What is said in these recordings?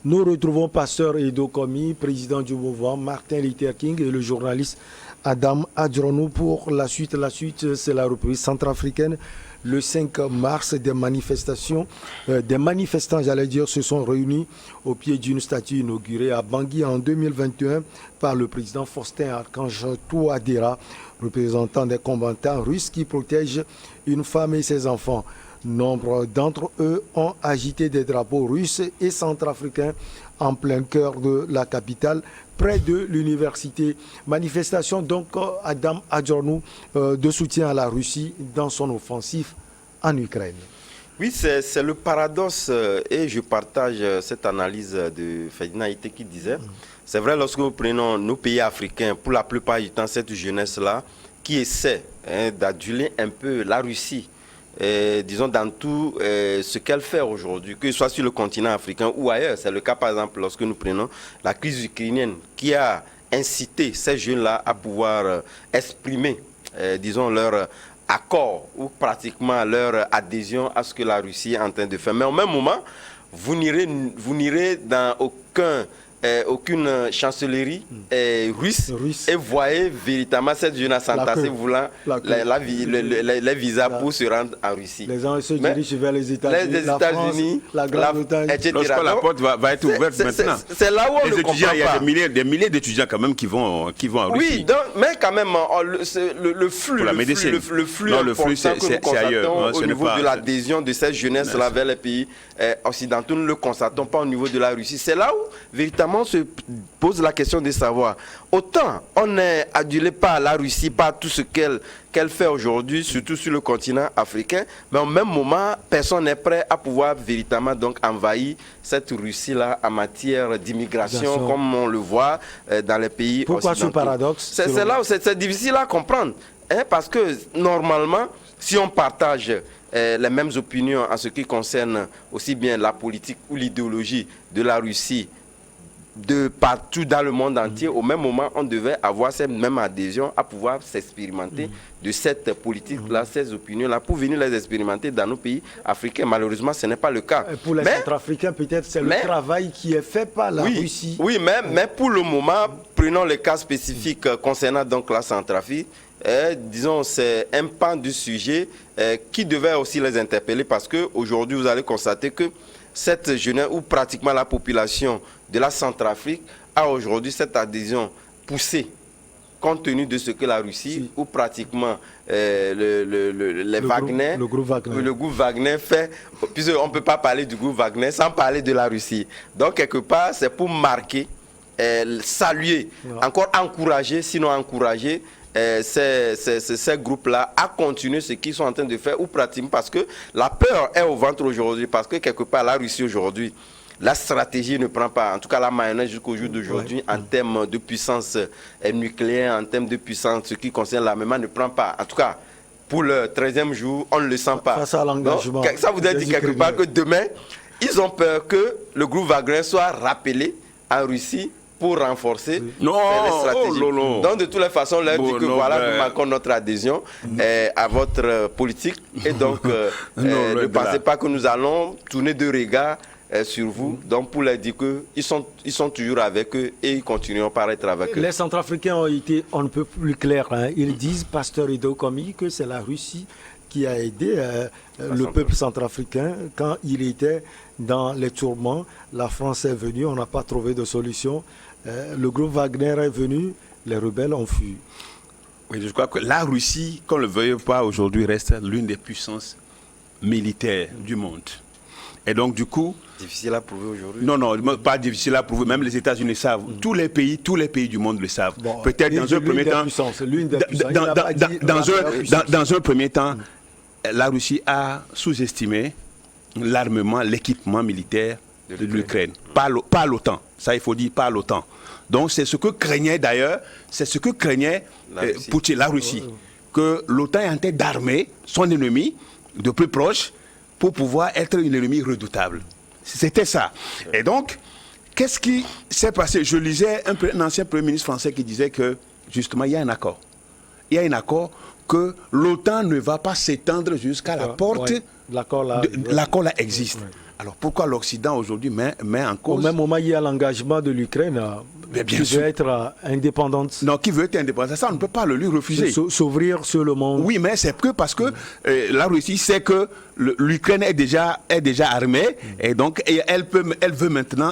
Nous retrouvons Pasteur Edo Komi, président du mouvement, Martin Luther King et le journaliste Adam Adjronou pour la suite. La suite, c'est la reprise centrafricaine. Le 5 mars, des manifestants, j'allais dire, se sont réunis au pied d'une statue inaugurée à Bangui en 2021 par le président Faustin Archange Touadéra, représentant des combattants russes qui protègent une femme et ses enfants. Nombre d'entre eux ont agité des drapeaux russes et centrafricains en plein cœur de la capitale, près de l'université. Manifestation donc Adam Adjronou de soutien à la Russie dans son offensive en Ukraine. Oui, c'est le paradoxe et je partage cette analyse de Ferdinand Ité qui disait, c'est vrai lorsque nous prenons nos pays africains, pour la plupart du temps cette jeunesse-là, qui essaie d'aduler un peu la Russie, disons dans tout ce qu'elle fait aujourd'hui, que ce soit sur le continent africain ou ailleurs. C'est le cas par exemple lorsque nous prenons la crise ukrainienne qui a incité ces jeunes-là à pouvoir exprimer, disons, leur accord ou pratiquement leur adhésion à ce que la Russie est en train de faire. Mais au même moment, vous n'irez dans aucune chancellerie russe et voyez véritablement cette jeunesse s'entasser voulant les visas pour se rendre en Russie. Les gens se dirigent vers les États-Unis, la Grande-Bretagne, etc. Lorsque la porte va être ouverte maintenant. C'est là où on les étudiants, il y a des milliers d'étudiants quand même qui vont en Russie. Oui, donc, mais quand même, le flux, c'est ailleurs. Au niveau de l'adhésion de cette jeunesse-là vers les pays occidentaux, nous ne le constatons pas au niveau de la Russie. C'est là où véritablement se pose la question de savoir, autant on n'est adulé par la Russie, par tout ce qu'elle fait aujourd'hui, surtout sur le continent africain, mais au même moment, personne n'est prêt à pouvoir véritablement donc envahir cette Russie-là en matière d'immigration, comme on le voit dans les pays occidentaux. Pourquoi ce paradoxe? C'est là où c'est difficile à comprendre, parce que normalement, si on partage les mêmes opinions en ce qui concerne aussi bien la politique ou l'idéologie de la Russie, de partout dans le monde entier, au même moment, on devait avoir cette même adhésion à pouvoir s'expérimenter de cette politique-là, ces opinions-là, pour venir les expérimenter dans nos pays africains. Malheureusement, ce n'est pas le cas. Pour les Centrafricains, peut-être c'est le travail qui est fait par la Russie. Oui, mais pour le moment, prenons les cas spécifiques concernant donc la Centrafrique. Disons, c'est un pan du sujet qui devait aussi les interpeller parce qu'aujourd'hui, vous allez constater que cette jeunesse, ou pratiquement la population de la Centrafrique, a aujourd'hui cette adhésion poussée, compte tenu de ce que la Russie, ou pratiquement le groupe Wagner fait, puisqu'on ne peut pas parler du groupe Wagner sans parler de la Russie. Donc, quelque part, c'est pour marquer, saluer, encore encourager, sinon encourager, ces groupes-là à continuer ce qu'ils sont en train de faire ou pratiquement parce que la peur est au ventre aujourd'hui, parce que quelque part la Russie aujourd'hui, la stratégie ne prend pas, en tout cas la mayonnaise jusqu'au jour d'aujourd'hui, en termes de puissance nucléaire, en termes de puissance, ce qui concerne l'armement ne prend pas, en tout cas pour le 13e jour, on ne le sent pas. Face à l'engagement. Donc, ça voudrait dire quelque part que demain, ils ont peur que le groupe Wagner soit rappelé en Russie pour renforcer les stratégies. Donc, de toutes les façons, on leur dit que voilà, nous marquons notre adhésion à votre politique. Et donc, ne pensez pas que nous allons tourner de regard sur vous. Donc, pour leur dire qu'ils sont toujours avec eux et ils continueront par être avec eux. Les Centrafricains ont été on ne peut plus clairs. Ils disent, Pasteur Edo Komi, que c'est la Russie qui a aidé le peuple centrafricain quand il était dans les tourments. La France est venue, on n'a pas trouvé de solution. Le groupe Wagner est venu, les rebelles ont fui. Oui, je crois que la Russie, qu'on ne le veuille pas aujourd'hui, reste l'une des puissances militaires du monde. Et donc, du coup... Difficile à prouver aujourd'hui. Non, pas difficile à prouver. Même les États-Unis savent. Tous les pays du monde le savent. Bon, peut-être dans un premier temps... Dans un premier temps, la Russie a sous-estimé l'armement, l'équipement militaire de l'Ukraine. Pas l'OTAN. Ça, il faut dire, pas l'OTAN. Donc, c'est ce que craignait d'ailleurs, Poutine, la Russie, que l'OTAN est en train d'armer son ennemi de plus proche pour pouvoir être un ennemi redoutable. C'était ça. Et donc, qu'est-ce qui s'est passé? Je lisais un ancien Premier ministre français qui disait que, justement, il y a un accord. Il y a un accord que l'OTAN ne va pas s'étendre jusqu'à la porte. L'accord là existe. Alors pourquoi l'Occident aujourd'hui met en cause... Au même moment, il y a l'engagement de l'Ukraine qui veut être indépendante. Non, qui veut être indépendante. Ça, on ne peut pas le lui refuser. S'ouvrir sur le monde. Oui, mais c'est que parce que la Russie sait que l'Ukraine est déjà armée et donc elle veut maintenant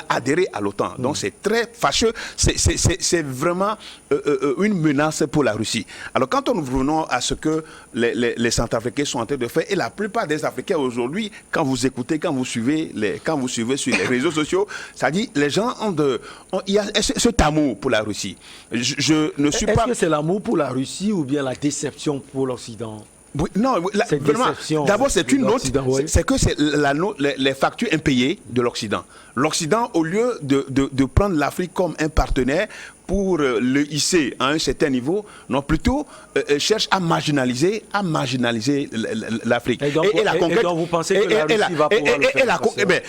adhérer à l'OTAN. Donc c'est très fâcheux. C'est vraiment une menace pour la Russie. Alors quand nous revenons à ce que les Centrafricains sont en train de faire, et la plupart des Africains aujourd'hui, quand vous écoutez, quand vous suivez sur les réseaux sociaux, ça dit les gens il y a cet amour pour la Russie. Je ne suis pas... Est-ce que c'est l'amour pour la Russie ou bien la déception pour l'Occident? Oui, non, vraiment, d'abord c'est une autre, c'est que c'est les factures impayées de l'Occident. L'Occident, au lieu de prendre l'Afrique comme un partenaire pour le hisser à un certain niveau, non, plutôt cherche à marginaliser l'Afrique. Et donc vous pensez que la Russie va pouvoir le faire?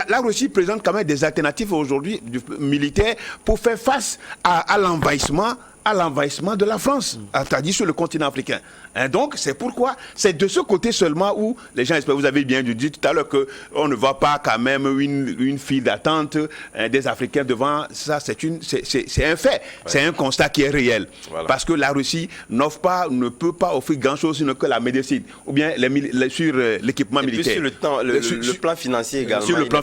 La Russie présente quand même des alternatives aujourd'hui militaires pour faire face à l'envahissement de la France, c'est-à-dire sur le continent africain. Et donc, c'est pourquoi, c'est de ce côté seulement où les gens espèrent, vous avez bien dit tout à l'heure qu'on ne voit pas quand même une file d'attente des Africains devant, ça c'est un fait, ouais. C'est un constat qui est réel. Voilà. Parce que la Russie ne peut pas offrir grand-chose sinon que la médecine, ou bien sur l'équipement militaire. Sur le plan financier également, sur le plan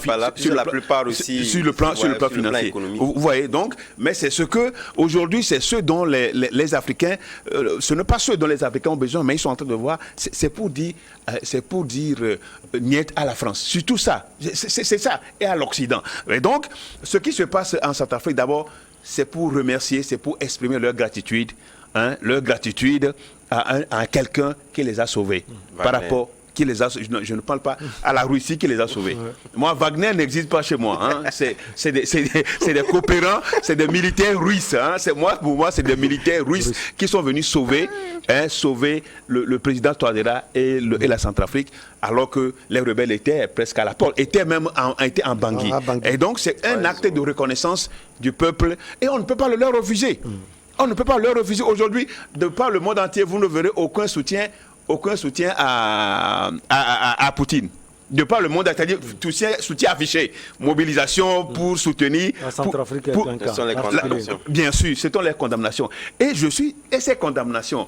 la plupart aussi. Sur le plan financier. Vous voyez donc, mais c'est ce que, aujourd'hui, c'est ce dont les Africains, ce n'est pas ce dont les Africains ont besoin, mais ils sont en train de voir, c'est pour dire niet à la France. Surtout ça, c'est ça, et à l'Occident. Et donc, ce qui se passe en Centrafrique, d'abord, c'est pour remercier, c'est pour exprimer leur gratitude à quelqu'un qui les a sauvés par rapport. Je ne parle pas à la Russie qui les a sauvés. Moi, Wagner n'existe pas chez moi. Hein. C'est des coopérants, c'est des militaires russes. Hein. Pour moi, c'est des militaires russes qui sont venus sauver le président Touadéra et la Centrafrique, alors que les rebelles étaient presque à la porte, étaient en Bangui. Et donc, c'est un acte de reconnaissance du peuple et on ne peut pas le leur refuser. On ne peut pas leur refuser. Aujourd'hui, de par le monde entier, vous ne verrez aucun soutien à Poutine. De par le monde, c'est-à-dire soutien affiché, mobilisation pour soutenir. La Centrafrique est un cas. sont les condamnations. Bien sûr, ce sont les condamnations. Et ces condamnations,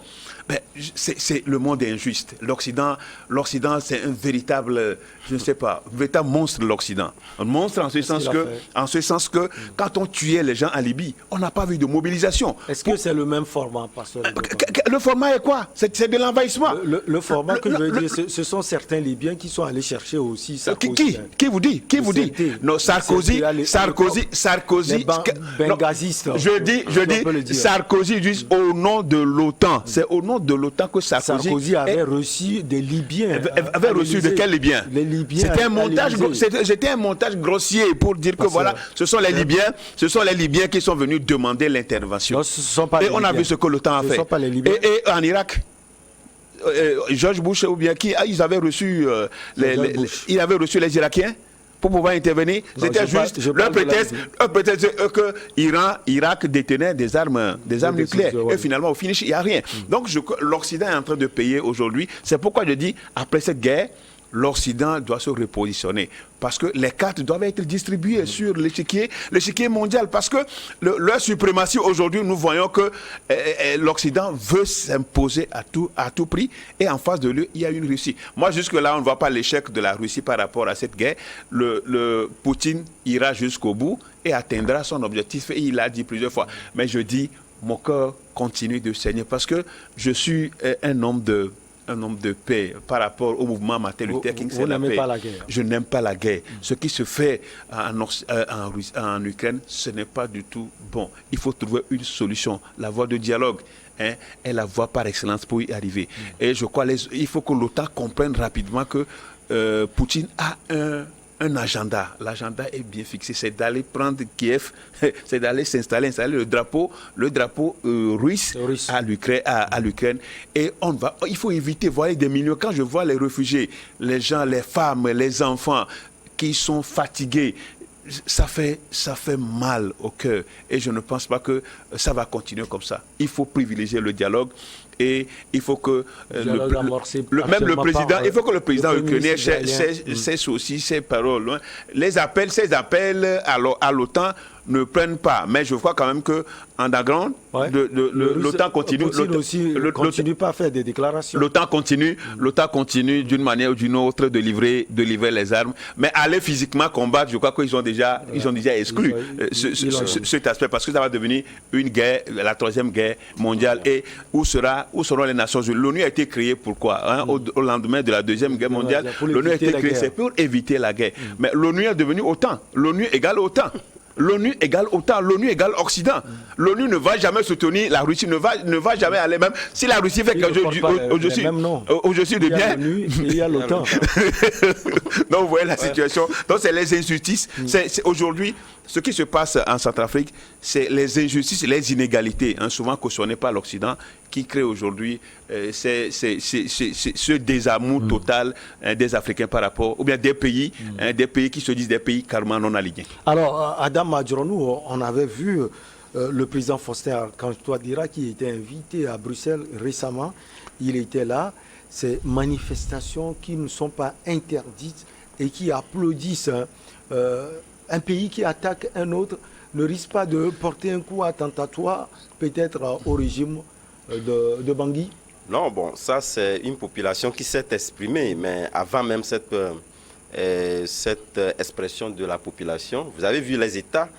c'est le monde est injuste. L'Occident, c'est un véritable, je ne sais pas, véritable monstre, l'Occident. Un monstre en ce sens que quand on tuait les gens en Libye, on n'a pas vu de mobilisation. Est-ce que c'est le même format, pasteur? Le format est quoi? C'est de l'envahissement. Le format que je veux dire, ce sont certains Libyens qui sont allés chercher aussi Sarkozy. Qui vous dit? Non, Sarkozy. Les bengazistes. Je dis Sarkozy juste au nom de l'OTAN. C'est au nom de l'OTAN que Sarkozy avait reçu des Libyens. Avait reçu de quels Libyens? Les Libyens. C'était un montage grossier pour dire que voilà, ce sont les Libyens qui sont venus demander l'intervention. Et on a vu ce que l'OTAN a fait. Et en Irak, George Bush ou bien qui, ils avaient reçu les Irakiens pour pouvoir intervenir. C'était juste leur prétexte que Irak détenait des armes nucléaires. Et finalement, au finish, il n'y a rien. Donc, l'Occident est en train de payer aujourd'hui. C'est pourquoi je dis, après cette guerre, l'Occident doit se repositionner. Parce que les cartes doivent être distribuées sur l'échiquier mondial. Parce que leur suprématie aujourd'hui, nous voyons que l'Occident veut s'imposer à tout prix. Et en face de lui, il y a une Russie. Moi, jusque-là, on ne voit pas l'échec de la Russie par rapport à cette guerre. Le Poutine ira jusqu'au bout et atteindra son objectif. Et il l'a dit plusieurs fois. Mais je dis, mon cœur continue de saigner. Parce que je suis un homme de paix par rapport au mouvement Martin Luther King. Vous n'aimez pas la guerre? Je n'aime pas la guerre. Ce qui se fait en Ukraine, ce n'est pas du tout bon. Il faut trouver une solution. La voie de dialogue est la voie par excellence pour y arriver. Et je crois il faut que l'OTAN comprenne rapidement que Poutine a un agenda. L'agenda est bien fixé. C'est d'aller prendre Kiev, c'est d'aller installer le drapeau russe à l'Ukraine. Et il faut éviter, voyez, des millions. Quand je vois les réfugiés, les gens, les femmes, les enfants qui sont fatigués, ça fait mal au cœur. Et je ne pense pas que ça va continuer comme ça. Il faut privilégier le dialogue. Et il faut que même le président, il faut que le président ukrainien cesse aussi ses paroles. Hein. Ces appels à l'OTAN ne prennent pas. Mais je crois quand même que underground, l'OTAN continue. Continue pas à faire des déclarations. L'OTAN continue d'une manière ou d'une autre de livrer les armes. Mais aller physiquement combattre, je crois qu'ils ont déjà exclu cet aspect parce que ça va devenir une guerre, la troisième guerre mondiale. Et où seront les Nations Unies? L'ONU a été créée pourquoi hein? Au lendemain de la Deuxième Guerre mondiale, l'ONU a été créée, c'est pour éviter la guerre. Mais l'ONU est devenue OTAN. L'ONU égale OTAN. L'ONU égale OTAN, l'ONU égale Occident. L'ONU ne va jamais soutenir la Russie, ne va jamais aller même. Si la Russie fait quelque chose de bien. Il y a l'OTAN. Donc vous voyez la situation. Donc c'est les injustices. C'est aujourd'hui, ce qui se passe en Centrafrique, c'est les injustices et les inégalités, hein, souvent cautionnées par l'Occident, qui créent aujourd'hui ce désamour total des Africains par rapport, ou bien des pays qui se disent des pays carrément non alignés. Alors, Adam Adjronou, on avait vu le président Faustin Archange Touadéra qui était invité à Bruxelles récemment. Il était là. Ces manifestations qui ne sont pas interdites et qui applaudissent un pays qui attaque un autre ne risque pas de porter un coup attentatoire peut-être au régime de Bangui? Non, bon, ça c'est une population qui s'est exprimée, mais avant même cette expression de la population, vous avez vu les États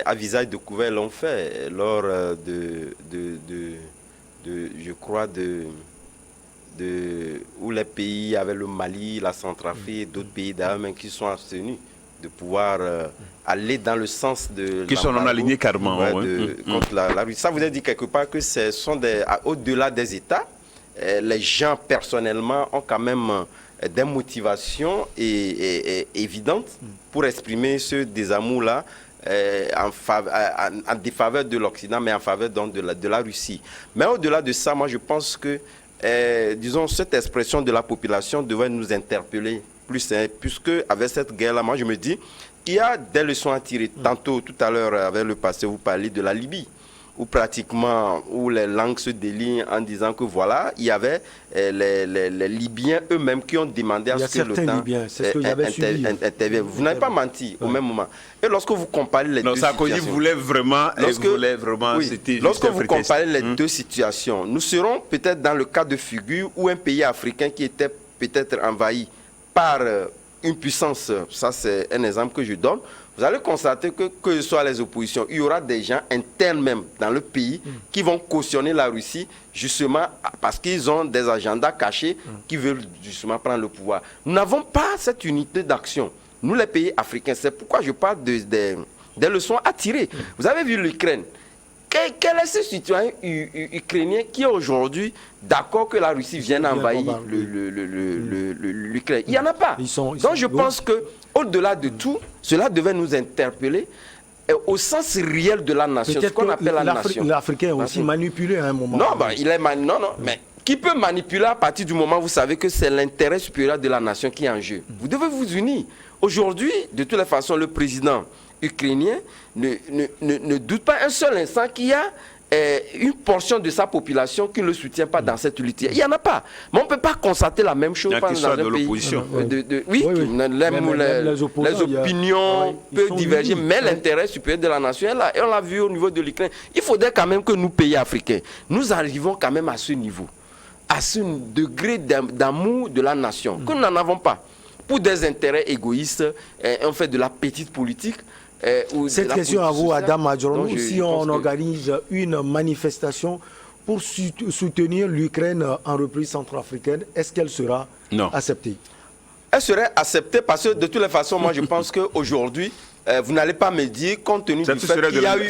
à visage découvert l'ont fait lors je crois, où les pays avec le Mali, la Centrafrique, d'autres pays d'ailleurs même qui sont abstenus de pouvoir aller dans le sens de... Qui sont non alignés carrément. Contre la Russie. Ça vous a dit quelque part que ce sont au-delà des États, les gens personnellement ont quand même des motivations évidentes pour exprimer ce désamour-là en défaveur de l'Occident, mais en faveur donc de la Russie. Mais au-delà de ça, moi je pense que, disons, cette expression de la population devrait nous interpeller plus, hein, puisque avec cette guerre-là, moi je me dis, il y a des leçons à tirer. Tantôt, tout à l'heure, avec le passé, vous parliez de la Libye, où les langues se délient en disant que voilà, il y avait les Libyens eux-mêmes qui ont demandé à ce que l'OTAN intervienne. Vous n'avez pas menti au même moment. Et lorsque vous comparez les deux situations... Sarkozy voulait vraiment... Lorsque vous comparez les deux situations, nous serons peut-être dans le cas de figure où un pays africain qui était peut-être envahi par une puissance, ça c'est un exemple que je donne, vous allez constater que ce soit les oppositions, il y aura des gens internes même dans le pays qui vont cautionner la Russie justement parce qu'ils ont des agendas cachés qui veulent justement prendre le pouvoir. Nous n'avons pas cette unité d'action, nous les pays africains. C'est pourquoi je parle des leçons à tirer. Vous avez vu l'Ukraine. Quel est ce citoyen ukrainien qui est aujourd'hui d'accord que la Russie vienne envahir l'Ukraine? Il n'y en a pas. Donc je pense qu'au-delà de tout, cela devait nous interpeller au sens réel de la nation, ce qu'on appelle la nation. L'Africain est aussi manipulé à un moment. Non, mais qui peut manipuler à partir du moment où vous savez que c'est l'intérêt supérieur de la nation qui est en jeu? Vous devez vous unir. Aujourd'hui, de toutes les façons, le président ukrainien ne doute pas un seul instant qu'il y a une portion de sa population qui ne le soutient pas dans cette lutte. Il n'y en a pas. Mais on ne peut pas constater la même chose dans un pays. Oui, les opinions peuvent diverger, mais l'intérêt supérieur de la nation est là. Et on l'a vu au niveau de l'Ukraine. Il faudrait quand même que nous, pays africains, nous arrivons quand même à ce niveau, à ce degré d'amour de la nation, que nous n'en avons pas. Pour des intérêts égoïstes, on fait de la petite politique. Cette question à vous, Adam Adjronou, si on organise une manifestation pour soutenir l'Ukraine en reprise centrafricaine, est-ce qu'elle sera acceptée? Elle serait acceptée parce que de toutes les façons, moi je pense qu'aujourd'hui, vous n'allez pas me dire, compte tenu du fait qu'il y a eu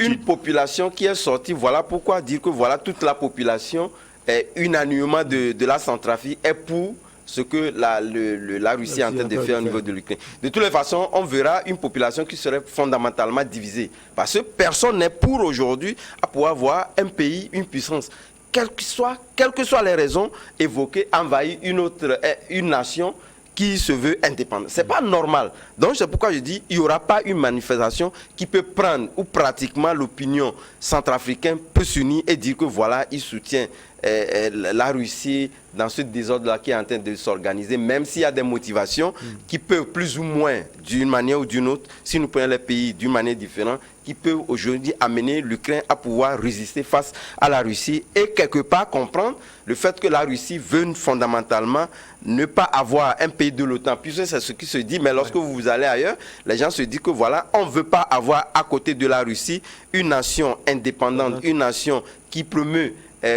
une population qui est sortie, voilà pourquoi dire que voilà toute la population unanimement de la Centrafrique est pour ce que la Russie est en train de faire au niveau de l'Ukraine. De toutes les façons, on verra une population qui serait fondamentalement divisée. Parce que personne n'est pour aujourd'hui à pouvoir voir un pays, une puissance, quelles que soient les raisons évoquées, envahir une nation qui se veut indépendant. C'est pas normal. Donc c'est pourquoi je dis il n'y aura pas une manifestation qui peut prendre où pratiquement l'opinion centrafricaine peut s'unir et dire que voilà, il soutient la Russie dans ce désordre-là qui est en train de s'organiser, même s'il y a des motivations qui peuvent plus ou moins, d'une manière ou d'une autre, si nous prenons les pays d'une manière différente, qui peuvent aujourd'hui amener l'Ukraine à pouvoir résister face à la Russie et quelque part comprendre le fait que la Russie veut fondamentalement ne pas avoir un pays de l'OTAN, puisque c'est ce qui se dit, mais lorsque vous allez ailleurs, les gens se disent que voilà, on ne veut pas avoir à côté de la Russie une nation indépendante, une nation qui promeut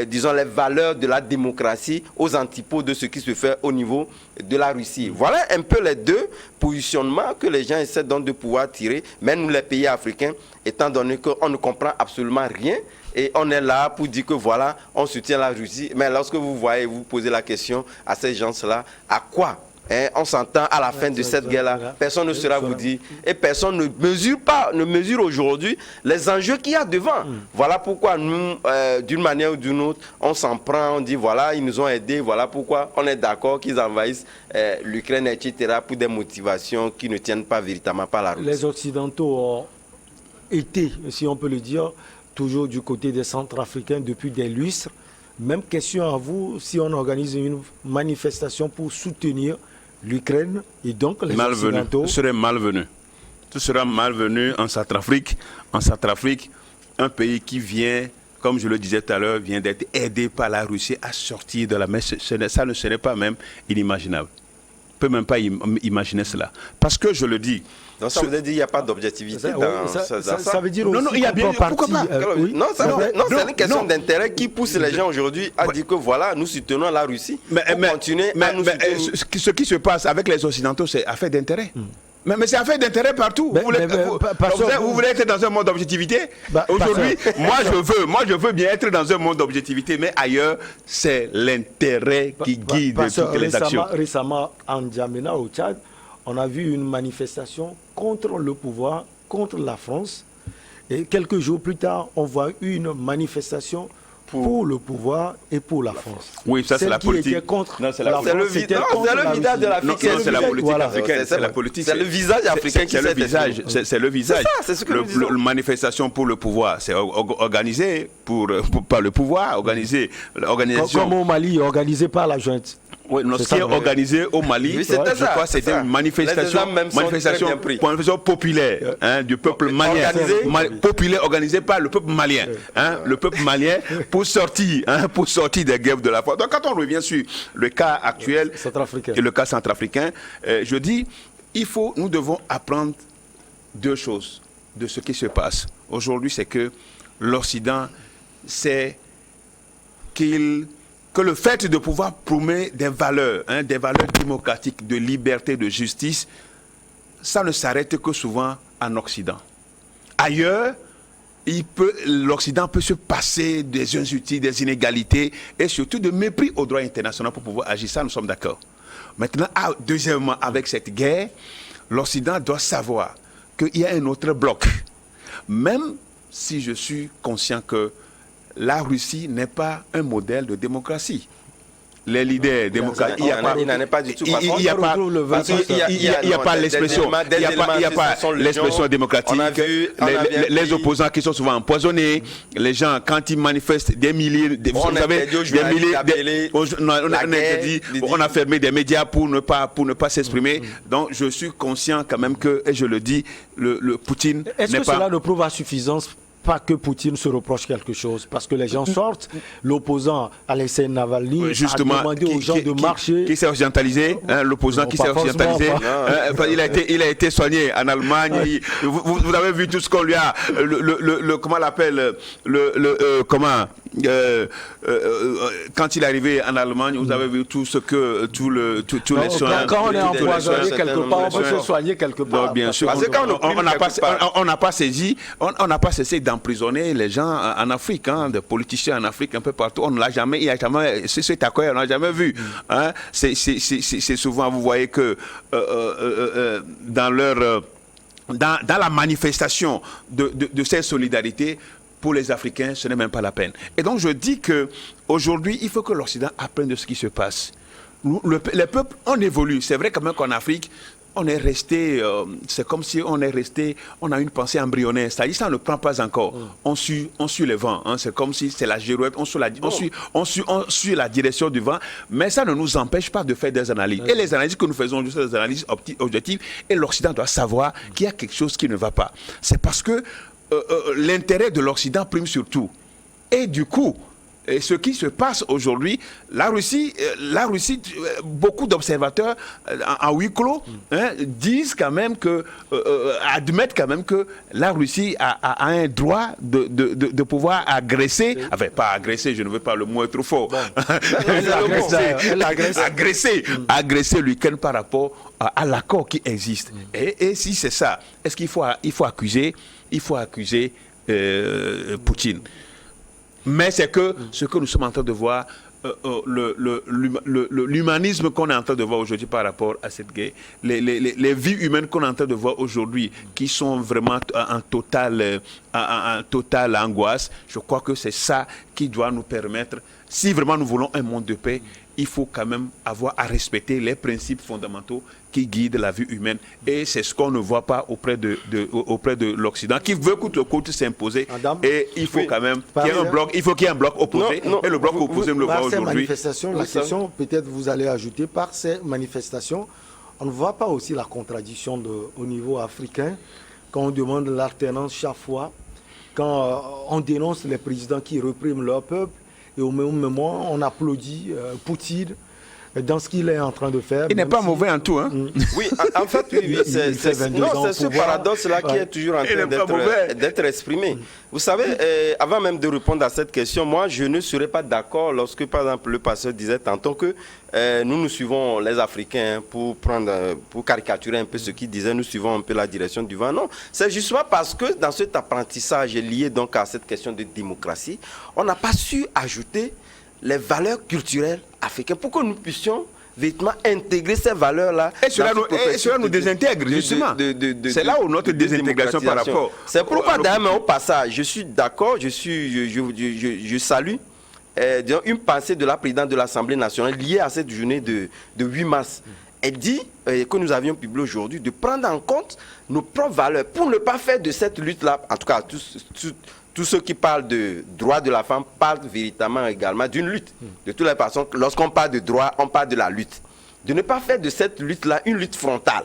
disons, les valeurs de la démocratie aux antipodes de ce qui se fait au niveau de la Russie. Voilà un peu les deux positionnements que les gens essaient donc de pouvoir tirer, même nous les pays africains, étant donné qu'on ne comprend absolument rien, et on est là pour dire que voilà, on soutient la Russie. Mais lorsque vous voyez, vous posez la question à ces gens-là, à quoi on s'entend à la fin de cette guerre-là, personne ne saura vous dire, et personne ne mesure aujourd'hui les enjeux qu'il y a devant. Voilà pourquoi nous, d'une manière ou d'une autre, on s'en prend, on dit voilà, ils nous ont aidés, voilà pourquoi on est d'accord qu'ils envahissent l'Ukraine, etc., pour des motivations qui ne tiennent pas véritablement par la Russie. Les Occidentaux ont été, si on peut le dire, toujours du côté des Centrafricains depuis des lustres. Même question à vous, si on organise une manifestation pour soutenir l'Ukraine et donc les Occidentaux... Ce serait malvenu. Ce sera malvenu en Centrafrique. En Centrafrique, un pays qui vient, comme je le disais tout à l'heure, vient d'être aidé par la Russie à sortir de la mer. Ça ne serait pas même inimaginable. On ne peut même pas imaginer cela. Parce que je le dis... Donc ça veut dire qu'il n'y a pas d'objectivité dans ça veut dire aussi il y a bien... Pourquoi pas Non, c'est une question d'intérêt qui pousse les gens aujourd'hui à dire que voilà, nous soutenons la Russie pour continuer à nous soutenir. Ce qui se passe avec les Occidentaux, c'est affaire d'intérêt. Mais c'est affaire d'intérêt partout. Vous voulez être dans un monde d'objectivité. Aujourd'hui, moi je veux bien être dans un monde d'objectivité, mais ailleurs, c'est l'intérêt qui guide toutes les actions. Récemment, en N'Djamena, au Tchad, on a vu une manifestation contre le pouvoir, contre la France. Et quelques jours plus tard, on voit une manifestation pour le pouvoir et pour la France. Oui, ça c'est la politique. C'est le visage de l'Afrique. C'est la politique africaine. C'est la politique. C'est le visage africain qui c'est le visage. C'est le visage. C'est ce que nous disons. La manifestation pour le pouvoir, c'est organisé par le pouvoir, organisé l'organisation. Comme au Mali, organisé par la junte. Oui, ce qui est organisé au Mali, je crois que c'était une manifestation populaire du peuple malien, populaire organisée par le peuple malien, le peuple malien pour sortir des guerres de la foi. Donc quand on revient sur le cas actuel et le cas centrafricain, je dis, nous devons apprendre deux choses de ce qui se passe. Aujourd'hui, c'est que l'Occident sait que le fait de pouvoir promouvoir des valeurs démocratiques, de liberté, de justice, ça ne s'arrête que souvent en Occident. Ailleurs, l'Occident peut se passer des injustices, des inégalités et surtout de mépris au droit international pour pouvoir agir. Ça, nous sommes d'accord. Maintenant, deuxièmement, avec cette guerre, l'Occident doit savoir qu'il y a un autre bloc. Même si je suis conscient que la Russie n'est pas un modèle de démocratie. Les leaders démocratiques, il n'en est pas du tout. Il n'y a pas l'expression démocratique. Les opposants qui sont souvent empoisonnés, les gens quand ils manifestent des milliers, on a fermé des médias pour ne pas s'exprimer. Donc je suis conscient quand même que, et je le dis, le Poutine n'est pas. Est-ce que cela ne prouve à suffisance? Pas que Poutine se reproche quelque chose, parce que les gens sortent. L'opposant Alexei Navalny a demandé aux gens de marcher. Qui s'est occidentalisé, l'opposant qui s'est occidentalisé. Il a été soigné en Allemagne. Ouais. Vous avez vu tout ce qu'on lui a. Comment on l'appelle quand il est arrivé en Allemagne, vous avez vu tout ce que tous les soins. Quand on est empoisonné quelque part, on peut se soigner quelque part. Non, bien sûr. Parce que on n'a pas saisi, on n'a pas cessé d'emprisonner les gens en Afrique, des politiciens en Afrique, un peu partout. On ne l'a jamais, il y a jamais, cet accord, on n'a jamais vu. C'est souvent, vous voyez que dans la manifestation de cette solidarité, pour les Africains, ce n'est même pas la peine. Et donc je dis qu'aujourd'hui, il faut que l'Occident apprenne de ce qui se passe. les peuples, on évolue. C'est vrai quand même qu'en Afrique, on est resté, c'est comme si on a une pensée embryonnaire. C'est-à-dire ça, on ne prend pas encore. On suit les vents. Hein. C'est comme si c'est la girouette, on suit la direction du vent. Mais ça ne nous empêche pas de faire des analyses. Et les analyses que nous faisons, sont des analyses objectives. Et l'Occident doit savoir qu'il y a quelque chose qui ne va pas. C'est parce que l'intérêt de l'Occident prime sur tout. Et du coup, et ce qui se passe aujourd'hui, la Russie, beaucoup d'observateurs en huis clos disent quand même admettent quand même que la Russie a un droit de pouvoir agresser, enfin pas agresser, je ne veux pas, le mot est trop fort, agresser l'Ukraine par rapport à l'accord qui existe. Et si c'est ça, est-ce qu'il faut accuser Poutine? Mais c'est que ce que nous sommes en train de voir, l'humanisme qu'on est en train de voir aujourd'hui par rapport à cette guerre, les vies humaines qu'on est en train de voir aujourd'hui, qui sont vraiment en totale angoisse, je crois que c'est ça qui doit nous permettre, si vraiment nous voulons un monde de paix, il faut quand même avoir à respecter les principes fondamentaux qui guident la vie humaine. Et c'est ce qu'on ne voit pas auprès de l'Occident, qui veut coûte que coûte s'imposer. Et il faut quand même qu'il y ait un bloc, qu'il y ait un bloc opposé. Et le bloc opposé, nous le voit aujourd'hui. La question, peut-être vous allez ajouter, par ces manifestations, on ne voit pas aussi la contradiction au niveau africain, quand on demande l'alternance chaque fois, quand on dénonce les présidents qui répriment leur peuple, et au même moment, on applaudit Poutine dans ce qu'il est en train de faire. Il n'est pas mauvais en tout. Hein? Oui, en fait, oui, c'est ce paradoxe-là qui est toujours en train d'être exprimé. Vous savez, avant même de répondre à cette question, moi, je ne serais pas d'accord lorsque, par exemple, le pasteur disait tantôt que nous suivons les Africains pour caricaturer un peu ce qu'il disait, nous suivons un peu la direction du vent. Non, c'est justement parce que dans cet apprentissage lié donc à cette question de démocratie, on n'a pas su ajouter les valeurs culturelles africaines pour que nous puissions véritablement intégrer ces valeurs-là. Et cela nous désintègre, justement. C'est là où notre désintégration par rapport. C'est pourquoi, d'ailleurs, au passage, je suis d'accord, je salue une pensée de la présidente de l'Assemblée nationale liée à cette journée de 8 mars. Elle dit que nous avions publié aujourd'hui de prendre en compte nos propres valeurs pour ne pas faire de cette lutte-là, en tout cas, tous ceux qui parlent de droits de la femme parlent véritablement également d'une lutte. De toutes les façons, lorsqu'on parle de droit, on parle de la lutte. De ne pas faire de cette lutte-là une lutte frontale.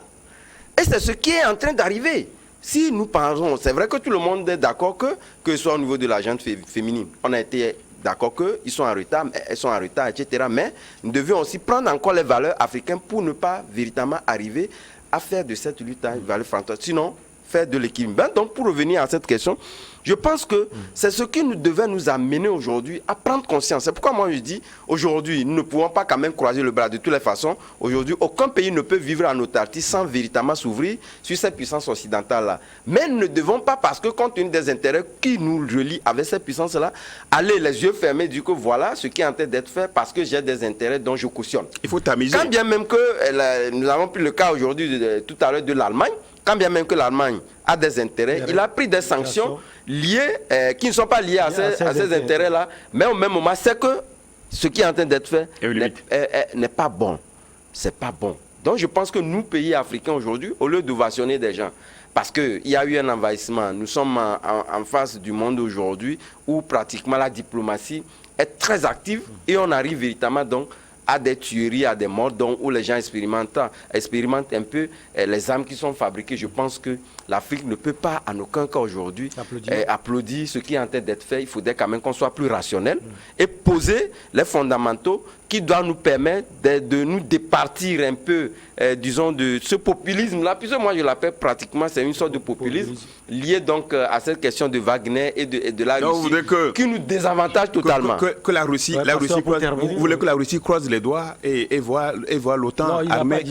Et c'est ce qui est en train d'arriver. Si nous pensons, c'est vrai que tout le monde est d'accord que ce soit au niveau de la gente féminine, on a été d'accord qu'ils sont en retard, elles sont en retard, etc. Mais nous devions aussi prendre encore les valeurs africaines pour ne pas véritablement arriver à faire de cette lutte une valeur frontale. Sinon, faire de l'équilibre. Donc, pour revenir à cette question, je pense que c'est ce qui nous devait nous amener aujourd'hui à prendre conscience. C'est pourquoi moi je dis, aujourd'hui, nous ne pouvons pas quand même croiser le bras de toutes les façons. Aujourd'hui, aucun pays ne peut vivre en autarcie sans véritablement s'ouvrir sur cette puissance occidentale-là. Mais nous ne devons pas, parce que compte tenu des intérêts qui nous relient avec cette puissance-là, aller les yeux fermés, dire que voilà ce qui est en train d'être fait parce que j'ai des intérêts dont je cautionne. Il faut tamiser. Quand bien même que nous avons pris le cas aujourd'hui, tout à l'heure, de l'Allemagne, quand bien même que l'Allemagne a des intérêts, il a pris des sanctions liées, qui ne sont pas liées à ces intérêts-là, mais au même moment, c'est que ce qui est en train d'être fait n'est pas bon. C'est pas bon. Donc je pense que nous, pays africains aujourd'hui, au lieu d'ovationner des gens, parce qu'il y a eu un envahissement, nous sommes en face du monde aujourd'hui où pratiquement la diplomatie est très active et on arrive véritablement donc à des tueries, à des morts, donc où les gens expérimentent un peu les armes qui sont fabriquées. Je pense que l'Afrique ne peut pas, en aucun cas aujourd'hui, applaudir ce qui est en train d'être fait. Il faudrait quand même qu'on soit plus rationnel et poser les fondamentaux qui doivent nous permettre de nous départir un peu, disons, de ce populisme-là. Puisque moi, je l'appelle pratiquement, c'est une sorte de populisme lié donc à cette question de Wagner et de la Russie, qui nous désavantage totalement. Que la Russie, vous voulez que la Russie croise les doigts et voit l'OTAN armée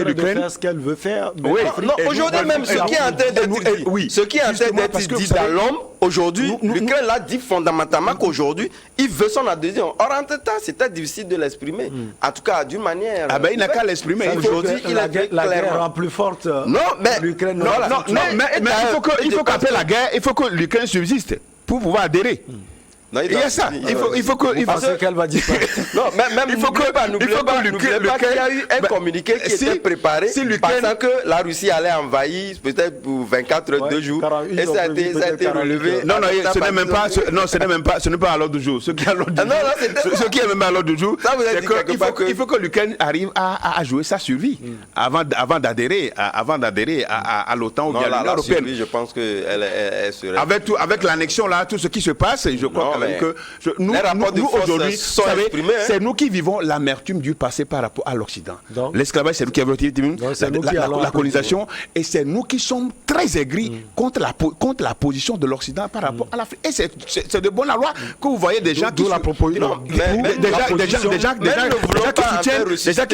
l'Ukraine. Faire ce qu'elle veut faire. Oui. Aujourd'hui même, ce qui est en train d'être dit dans l'homme, aujourd'hui, l'Ukraine l'a dit fondamentalement qu'aujourd'hui, il veut son adhésion. Or, en tout temps, c'était difficile de l'exprimer. En tout cas, d'une manière... Ah ben, il n'a qu'à l'exprimer. Aujourd'hui, la guerre rend plus forte l'Ukraine. Mais il faut qu'après la guerre, il faut que l'Ukraine subsiste pour pouvoir adhérer. Non, il y a ça. Il faut que... Vous pensez qu'elle va dire ça? Non, même Il faut n'oubliez que- pas, il n'oubliez faut pas, que n'oubliez pas qu'il y a eu un communiqué qui si- était préparé si l'Ukraine- pensant que la Russie allait envahir peut-être pour 24 heures, Ouais, 2 jours. 48 Et ça a jours, été, ça a été 48 relevé. heures. Non, non, à ce n'est même pas, partir de- non, ce n'est pas à l'ordre du jour. Ce qui est à l'ordre du Ah non, jour, non, c'était ce qui est même à l'ordre du jour, Ça, vous avez c'est dit que quelque part que- il faut que l'Ukraine arrive à jouer sa survie avant d'adhérer à l'OTAN ou Non, bien à là, l'Union la européenne. survie, je pense qu'elle serait... Avec l'annexion là, tout ce qui se passe, je crois Non, quand même mais que nous les rapports de force aujourd'hui, sont vous savez, exprimés, hein. c'est nous qui vivons l'amertume du passé par rapport à l'Occident. Donc- L'esclavage, c'est nous qui avons été c'est nous qui allons la colonisation, et c'est nous qui sommes très aigris contre la position de l'Occident par rapport à l'Afrique. Et c'est de bonne loi que vous voyez des gens qui D'où la proposition. non, mais des la gens position- des gens même ne voulons pas en faire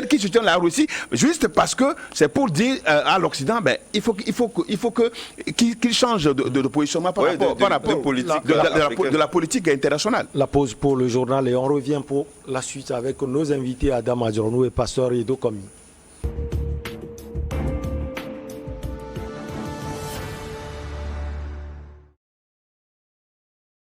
qui soutiennent la Russie juste parce que c'est pour dire à l'Occident, ben il faut qu'il change de positionnement par Ouais, rapport de politique de la politique internationale. La pause pour le journal et on revient pour la suite avec nos invités Adam Adjornou et Pasteur Edo Komi.